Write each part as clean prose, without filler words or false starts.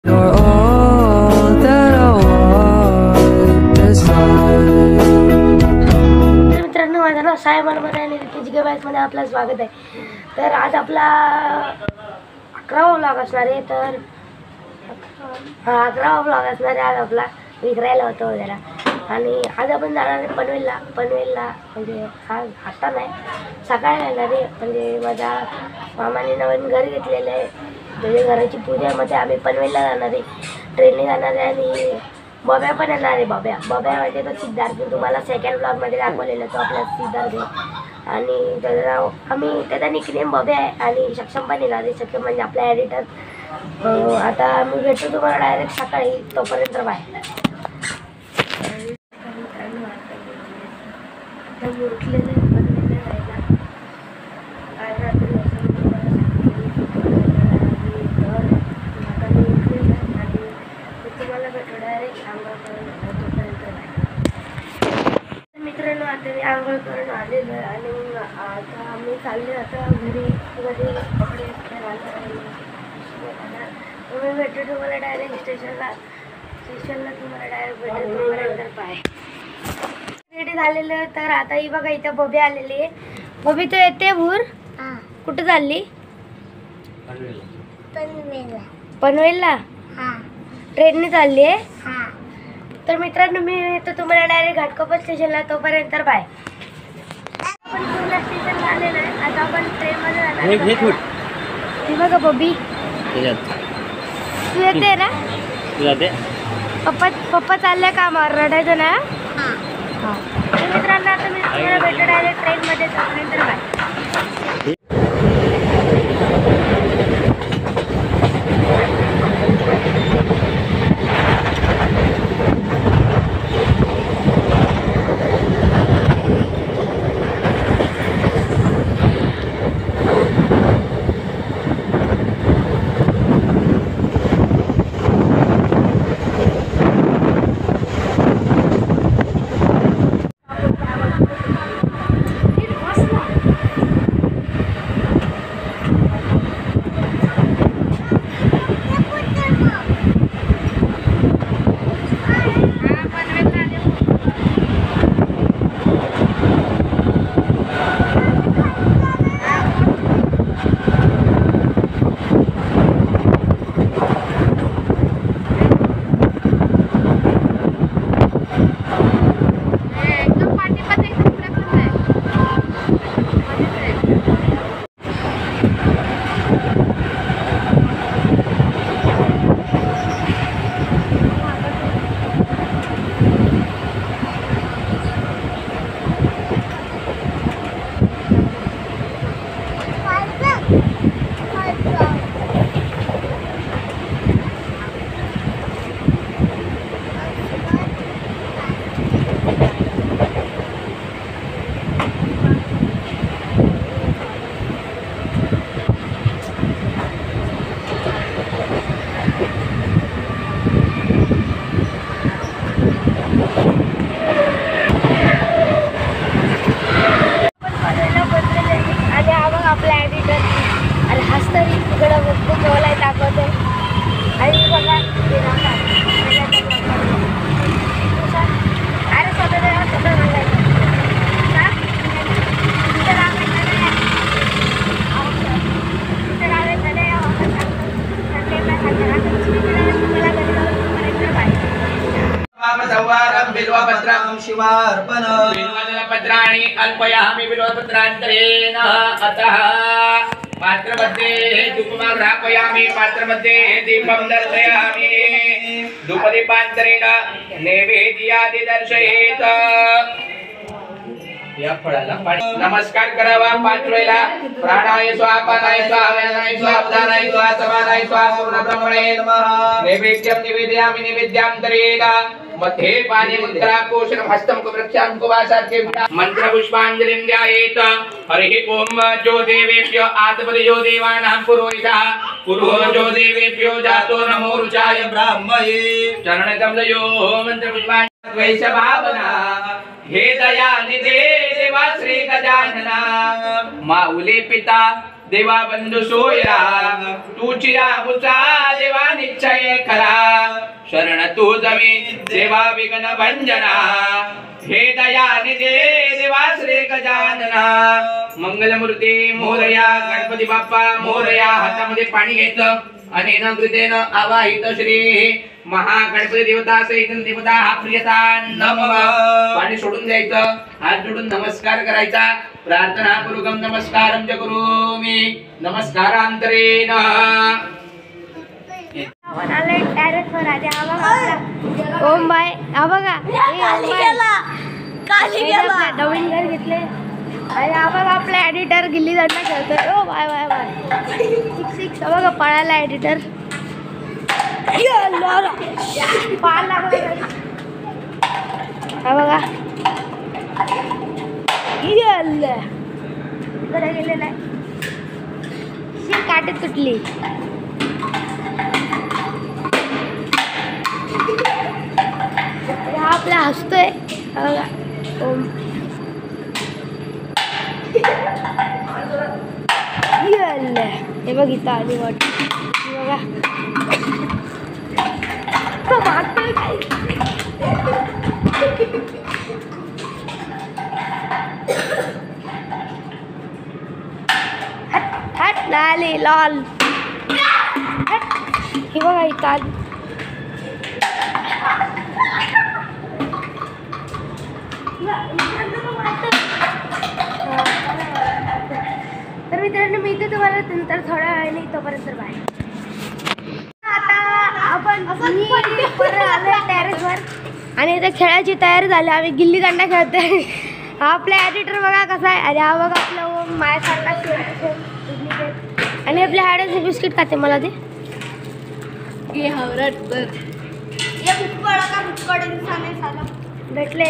मित्रांनो, माझं नाव साहेब मनमरे आणि रितेश मध्ये आपलं स्वागत आहे. तर आज आपला 11वा व्लॉग असणार आहे. तर 11वा व्लॉग असणार आहे. आज आपला विक्रायला होतो जरा. आणि आज आपण जाणार आहे पनवेलला म्हणजे आज आता नाही, सकाळी येणार आहे. म्हणजे माझ्या मामाने नवीन घर घेतलेलं आहे. म्हणजे घराची पूजेमध्ये आम्ही पनवेलला जाणार आहे, ट्रेनने जाणार आहे. आणि बब्या पण येणार आहे. बब्या म्हणजे तो सिद्धार्थ, तुम्हाला सेकंड ब्लॉगमध्ये दाखवलेलं, तो आपला सिद्धार्थ आहे. आणि त्याचं नाव त्याचा निकनेम बब्या आहे. आणि सक्षम पण येणार आहे. सक्षम म्हणजे आपला एडिटर. आता मी भेटतो तुम्हाला डायरेक्ट सकाळी. तोपर्यंत बाय. मित्रांनो, आता मी आंघोळ करून आलेलो आहे. आणि आता आम्ही चालले आता घरी कपडे तुम्ही भेटू तुम्हाला डायरेक्ट स्टेशनला तुम्हाला डायरेक्ट भेटू तोपर्यंत पाय. रेडी झालेलं. तर आता ही बघा, इथं बबी आलेली आहे. बबी तो येते भूर. कुठं चालली? पनवेलला ट्रेनने चालली आहे. तर मित्रांनो, मी येतो तुम्हाला डायरेक्ट घाटकोपर स्टेशनला. तोपर्यंत बाय. आपण पूर्ण स्टेशनला आलेलं आहे. आता आपण ट्रेनमध्ये जाणार. ही बघा बबी, तू येते ना? पप्पा चालल्या कामावर, रडायचं ना? तर मित्रांनो, आता मी तुम्हाला भेटतो डायरेक्ट ट्रेनमध्ये. तोपर्यंत बाय. पत्राणि अल्पयामि बिल्वपत्रान्तरेण अतः पात्रमध्ये धूपमाग्रापयामि. पात्रमध्ये दीपं दर्शयामि. धूपदीपान्तरेण नैवेद्यादि दर्शयेत. या फळाला नमस्कार करावा. 5 वेळेला प्राणाय स्वाहा, पानाय स्वाहा, व्यानाय स्वाहा, उदानाय स्वाहा, समानाय स्वाहा, पूर्ण ब्रह्मणे नमः. नैवेद्यं निवेदयामि निवेद्यांतरेण मध्ये पाणी मुद्रा कोशनं हस्तं कुवृक्षां कुवासार्थे मंत्र पुष्पांजलिं ध्यायेत. हरिः ओम. जो देवेभ्यो आत्मदेयो देवानां पुरोहितः पुरोहितो देवेभ्यो जातो नमो रुचाय ब्राह्मये. चरणकमलयो मंत्र पुष्पांजलि वैश भावना. हे दयानिधे देवा श्री गजानना. माऊली पिता देवा बंधू सोयरा तुझी आमुचा देवा निश्चय करा शरण तू जमी देवा विघ्न भंजना हे दयानिधे देवा श्री गजानना मंगलमूर्ती मोरया गणपती बाप्पा मोरया हातामध्ये पाणी घ्यायचं आणि नकृतेनं आवाहित श्री महागणपती देवता सहित देवता हा प्रियता नमः पाणी सोडून द्यायचं हात जोडून नमस्कार करायचा प्रार्थना पूर्वकम नमस्कारम च करोमि नमस्कारांतरेण आपण आलोय टेरेसवर आधी हा बघा ओम बाय हा बघा नवीन घर घेतले आणि हा बघा आपला एडिटर गिल्ली दंडा खेळतोय ओ बाय बाय बाय 6 हा बघा पळायला एडिटर पाल लागला हा बघा इकडे गेलेला आहे काटे तुटली हा आपला हसतोय ओम हे बघ इथं आली वाट बघा मारतोय काय हट लाली लाल हे बघा इथं आली तर मित्रांनो मी इथे तुम्हाला नंतर थोड्या वेळाने तोपर्यंत बाय आता आपण टेरेसवर आणि इथे खेळायची तयारी झाली आम्ही गिल्ली दंडा खेळतोय हा आपला एडिटर बघा कसा आहे आणि हा बघा आपला ओम माझ्यासारखा आणि आपल्या हाडाचे बिस्किट खाते मला ते भेटले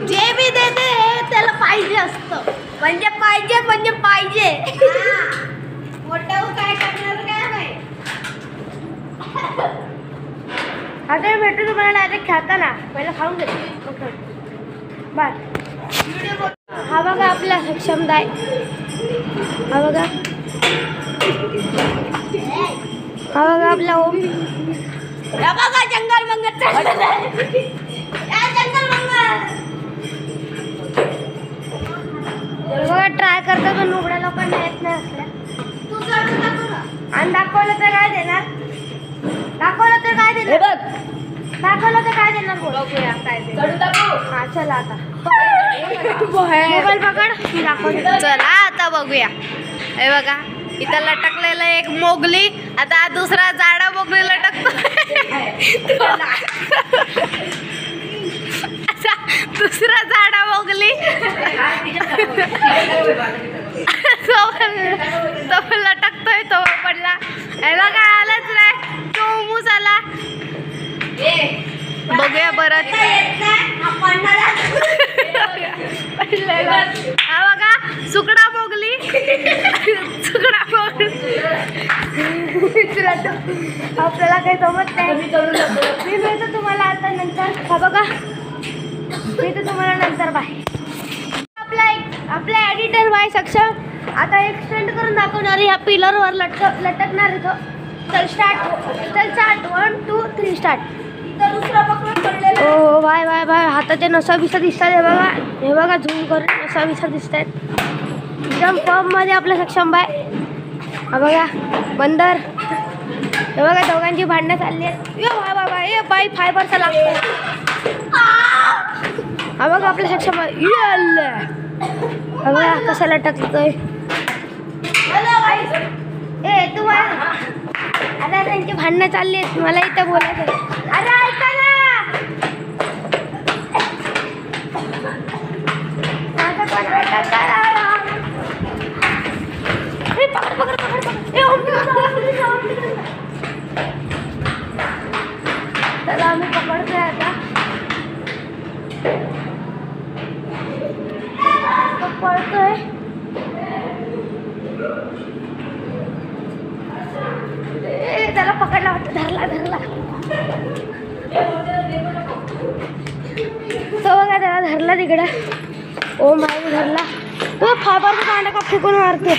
जे बी देते त्याला पाहिजे असतं म्हणजे पाहिजे मोठं काय करणार काय नाही आता भेटू तुम्हाला डायरेक्ट खेळताना पहिला खाऊन घेतो बाय हा बघा आपला सक्षम दाय हा बघा आपला ओम बघा जंगल बघा ट्राय करतो पण उघड्या लोकांना येत नाही असल्या आणि दाखवलं तर काय देणार बघूया काय हा चला आता मोबाईल पकड मी दाखवतो चला आता बघूया हे बघा इथं लटकलेलं एक मोगली आता दुसरा जाडा मोगली लटकतो दुसरा जाडा मोगली तो लटकतोय तो पडला हे बघा आलाच नाही तो मूस आला बघूया परत हा बघा सुकडा मोगली आपल्याला काही जमत नाही मी मिळतो तुम्हाला आता नंतर हा बघा मी तर तुम्हाला नंतर बाय आपला एडिटर बाय सक्षम आता एक स्टंट करून दाखवणार ह्या पिलरवर लटकणार इथं चल स्टार्ट 1 2 3 स्टार्ट दुसरा पकडून पडलेला हो बाय हाताचे नसा बिसा दिसतात हे बघा झूम करून नसा बिसा दिसत आहेत एकदम पब मध्ये आपलं सक्षम बाय हा बघा बंदर हे बघा दोघांची भांडणं चालली आहेत ए बाई फायबरचा लागतो हा बघा आपलं सक्षम हा बघा कसा लटकतोय ए तू आता त्यांची भांडणं चालली आहेत मला इथं बोलायचं अरे ऐका ना चला आम्ही पकडतोय आता पकडतोय त्याला पकडला धरला तो बघा त्याला धरला तिकडं ओ माय धरला तो फायबरचा दांडा का फेकून मारते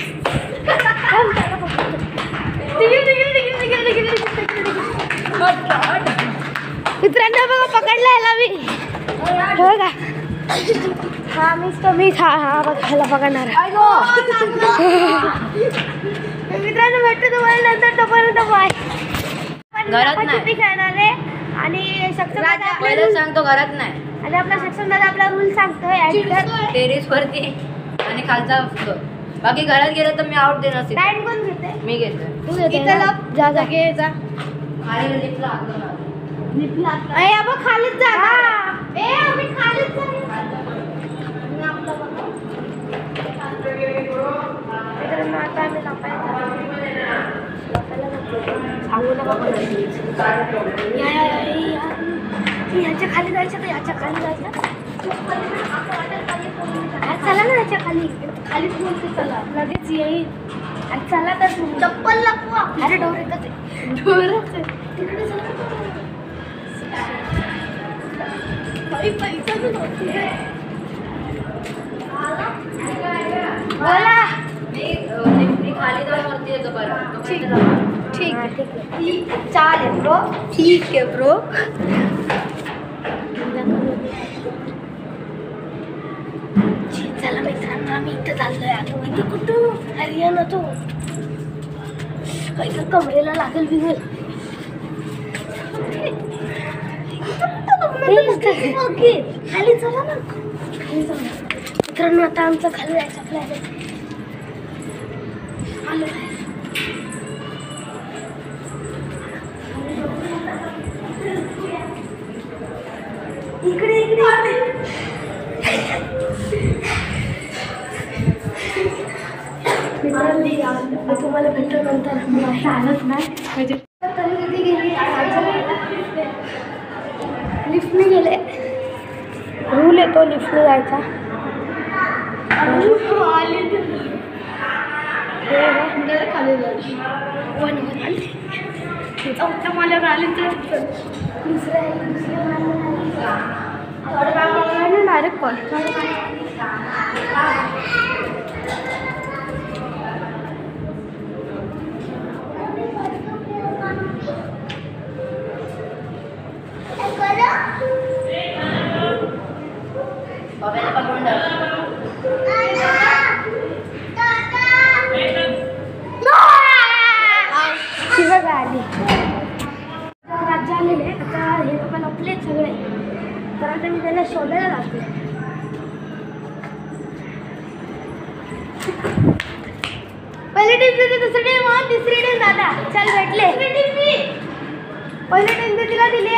मित्रांनो बघा पकडला याला मी बघा हा मीच हा बघा ह्याला पकडणार मित्रांनो भेटतो तुम्हाला नंतर तोपर्यंत बाय घरात नाही. चिप्पी खेळणार आहे आणि सक्षम पहिलं सांगतो घरात नाही आणि आपला सक्षम दादा आपला रूल सांगतोय एडिटर टेरेस वरती आणि खालचा फ्लोर बाकी घरात गेलं तर मी आउट देणार असेल. टाइम कोण घेते मी घेतोय तू घेते ना? जा जा घे जा खाली लिफ्टला हात लावणार. अरे अब खालीच जा ए आम्ही खालीच जा मित्रांनो आता आम्ही सांगू नका ह्याच्या खाली जायचं का ह्याच्या खाली जायचं चला ना ह्याच्या खाली खाली बोलते चला लगेच येईल आणि चला तर चप्पल लपवा अरे डोर येतात डोरच तिकडे चला पैसा बोला मी खाली जाऊन वरती येतो बरं ठीक आहे चालेल ब्रो ठीक आहे ब्रो चला मित्रांनो आम्ही इथं चाललोय आता माहिती कुठं हरियाणा तो काही तर कमरेला लागेल बिगेल खाली चला ना खाली जाऊ मित्रांनो आता आमचं खाली जायचं प्लॅन आहे आलो इकडे मित्रांनो तुम्हाला भेटतो नंतर चालत नाही म्हणजे कधी गेली लिफ्टने गेले रूल येतो लिफ्टने जायचा खाली चौथ्या माल्यावर आले तर दुसऱ्या डायरेक्ट कॉल बाबाला पकडून ठेव. बघा आली राज्य आलेले आता हे लोक लपले सगळे तर आता मी त्याला शोधायला लागते पहिली टीम देते दुसरी टीम मग तिसरी टीम दादा चल भेटले पहिली टीम तिला दिली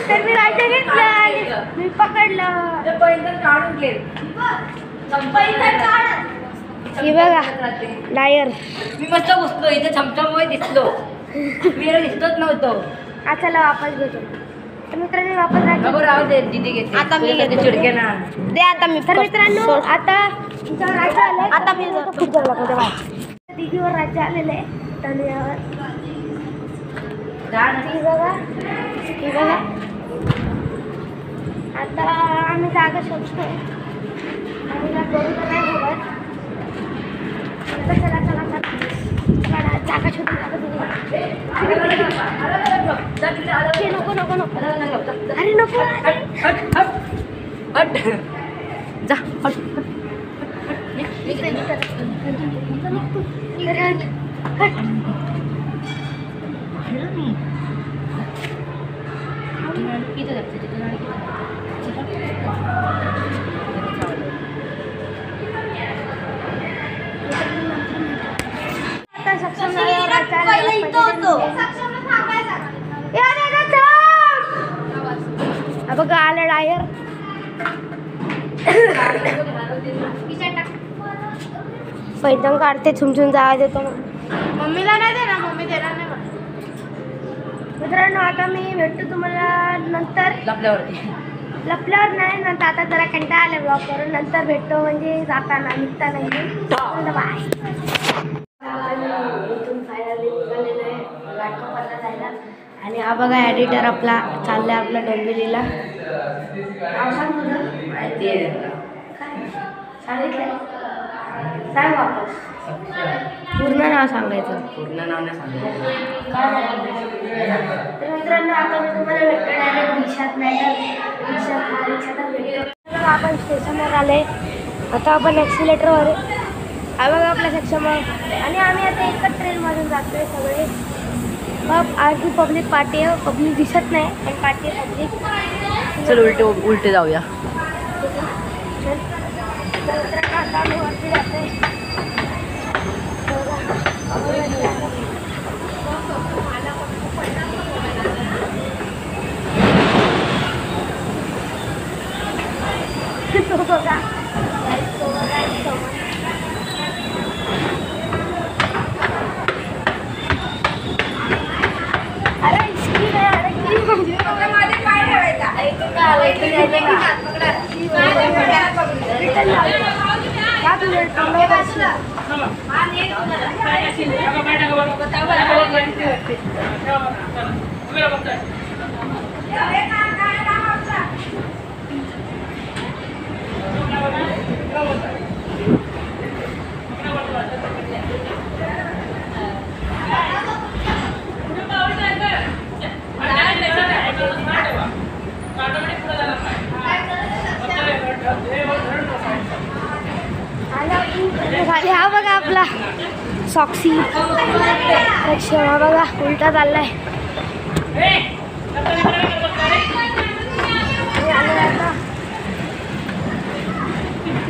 तर मी राज्य घेतलं आणि मी पकडलं ते पहिलं काढून घे. हे बघा लायर मी मस्त घुसलो इथे चमचममुळे दिसलो मी दिसतोच नव्हतो. आता वापस घेतो तर मित्रांनी वापस नको राहू दे दीदी घेते आता मी घेते. चिडके ना दे आता मी तर मित्रांनो आता तुमच्यावर राज्य आलंय आता मी दीदीवर राज्य आलेलं आहे तनयावर ही बघा आता आम्ही जागा शोधतोय आम्ही करू तर नाही बघत चला चला चला चला जागा शोधून नको नको नको अरे नको हट जा हट बघा आलं डायर पैदन काढते छुमछुम जावा देतो ना मम्मीला नाही दे ना मम्मी देणार नाही मित्रांनो आता मी भेटतो तुम्हाला नंतर लपल्यावर नाही नंतर आता जरा कंटाळा आला ब्लॉग करून नंतर भेटतो म्हणजे जाताना निघताना बाय इथून फायनली निघालेलं आहे घाटकोपरला जायला आणि हा बघा एडिटर आपला चाललाय आपला डोंबिवलीला माहिती आहे काय सांगितलंय सांग वापस पूर्ण नाव सांगायचं. पूर्ण नाव नाही सांगितलं. तर मित्रांनो आता मी तुम्हाला भेटतो डायरेक्ट रिक्षात, नाही तर रिक्षातच भेटतो. आपण स्टेशनवर आले. आता आपण ॲक्सिलेटरवर हा बघा आपल्या सक्षम. आणि आम्ही आता एकच ट्रेनमधून जातोय सगळे. मग आणखी पब्लिक पार्टी आहे. पब्लिक दिसत नाही पण पार्टी आहे पब्लिक. चल उलटे जाऊया. तर मित्रांनो आता आम्ही वरती जातोय. तो बघा अरे इसकी नाही अडकली म्हणजे हा बघा आपला सॉक्सी सक्षम. हा बघा उलटा चाललाय.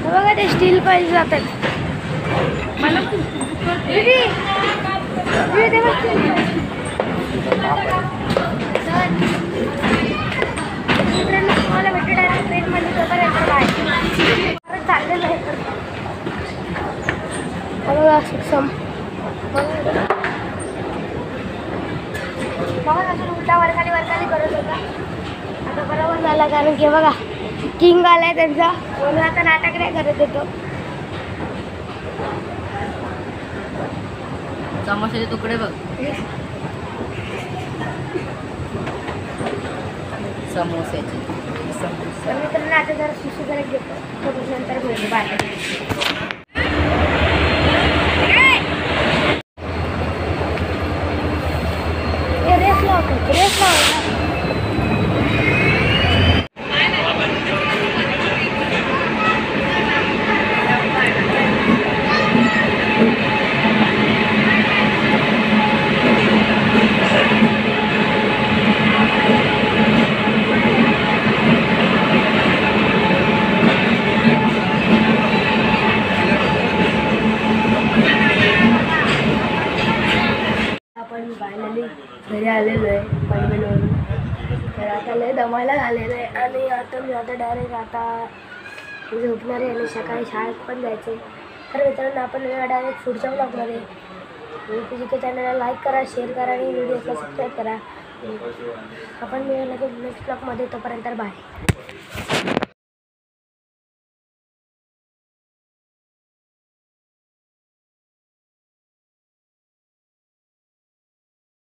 बघा ते स्टील पाहिजे जातात. तुम्हाला भेटू डायरेक्ट ट्रेनमध्ये चाललेलं आहे. बघा सक्षम बघा अजून उलटा वरखाली करत होता. आता बरोबर झाला कारण की बघा किंग आलाय त्यांचा. म्हणून आता नाटक नाही करत येतो. समोसाचे तुकडे बघ. समोसाचे मित्रांनो आता जरा सुसू करत घेतो. नंतर भेटू बाय. रेस लावतो. आपण फायनली घरी आलेलो आहे पनवेलवरून. तर आता लय दमायला झालेलं आहे. आणि आता मी डायरेक्ट आता झोपणार आहे आणि सकाळी शाळेत पण जायचं आहे. तर मित्रांनो आपण डायरेक्ट पुढच्या ब्लॉगमध्ये तुझ्या चॅनलला लाईक करा, शेअर करा आणि व्हिडिओला सबस्क्राईब करा. आपण मिळालं की नेक्स्ट ब्लॉगमध्ये. तोपर्यंत बाय.